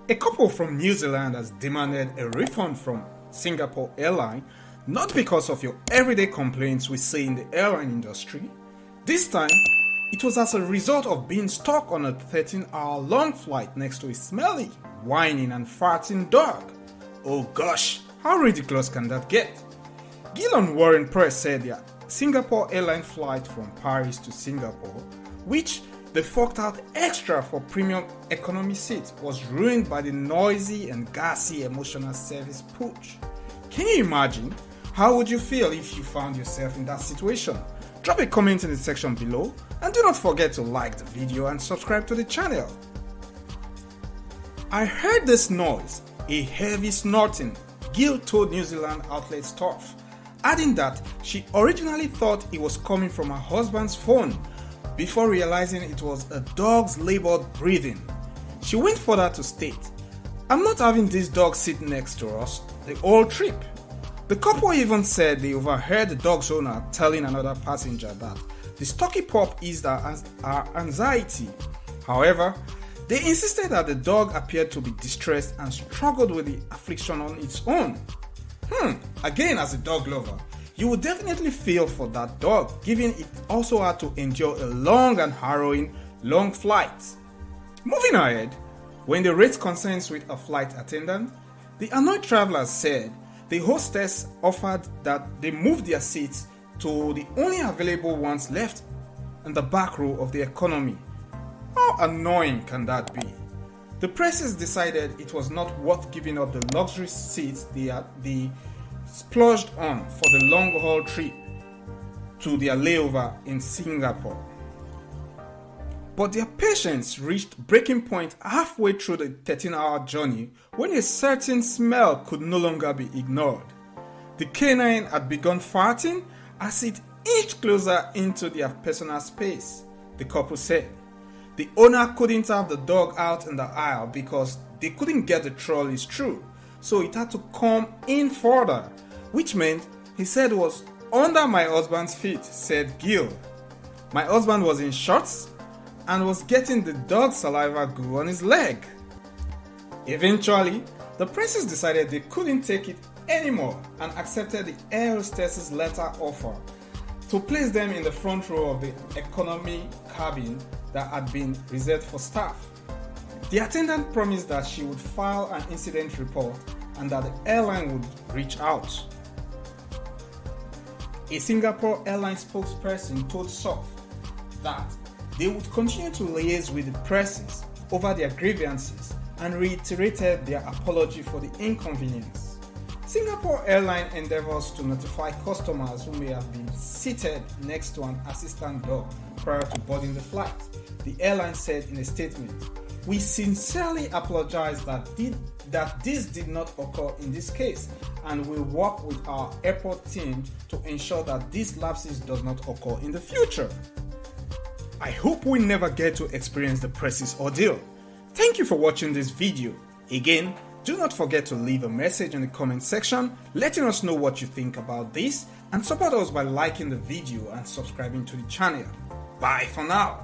A couple from New Zealand has demanded a refund from Singapore Airlines, not because of your everyday complaints we see in the airline industry. This time, it was as a result of being stuck on a 13-hour long flight next to a smelly, whining and farting dog. Oh gosh, how ridiculous can that get? Gill and Warren Press said their Singapore Airlines flight from Paris to Singapore, which they forked out extra for premium economy seats, was ruined by the noisy and gassy emotional service pooch. Can you imagine? How would you feel if you found yourself in that situation? Drop a comment in the section below and do not forget to like the video and subscribe to the channel. I heard this noise, a heavy snorting, Gill told New Zealand outlet Stuff, adding that she originally thought it was coming from her husband's phone before realizing it was a dog's labored breathing. She went further to state, "I'm not having this dog sit next to us the whole trip." The couple even said they overheard the dog's owner telling another passenger that the stocky pup eased her anxiety. However, they insisted that the dog appeared to be distressed and struggled with the affliction on its own. Again, as a dog lover, you would definitely feel for that dog, given it also had to endure a long and harrowing long flight. Moving ahead, when they raised concerns with a flight attendant, the annoyed travelers said the hostess offered that they move their seats to the only available ones left in the back row of the economy. How annoying can that be? The presses decided it was not worth giving up the luxury seats they splurged on for the long-haul trip to their layover in Singapore. But their patience reached breaking point halfway through the 13-hour journey when a certain smell could no longer be ignored. The canine had begun farting as it inched closer into their personal space, the couple said. The owner couldn't have the dog out in the aisle because they couldn't get the trolleys through, so it had to come in further, which meant he said it was under my husband's feet, said Gill. My husband was in shorts and was getting the dog's saliva goo on his leg. Eventually, the presses decided they couldn't take it anymore and accepted the air hostess's letter offer to place them in the front row of the economy cabin that had been reserved for staff. The attendant promised that she would file an incident report and that the airline would reach out. A Singapore Airlines spokesperson told SOF that they would continue to liaise with the presses over their grievances and reiterated their apology for the inconvenience. Singapore Airlines endeavors to notify customers who may have been seated next to an assistant dog prior to boarding the flight. The airline said in a statement, "We sincerely apologize that this did not occur in this case and will work with our airport team to ensure that these lapses does not occur in the future." I hope we never get to experience the presses ordeal. Thank you for watching this video. Again, do not forget to leave a message in the comment section letting us know what you think about this and support us by liking the video and subscribing to the channel. Bye for now.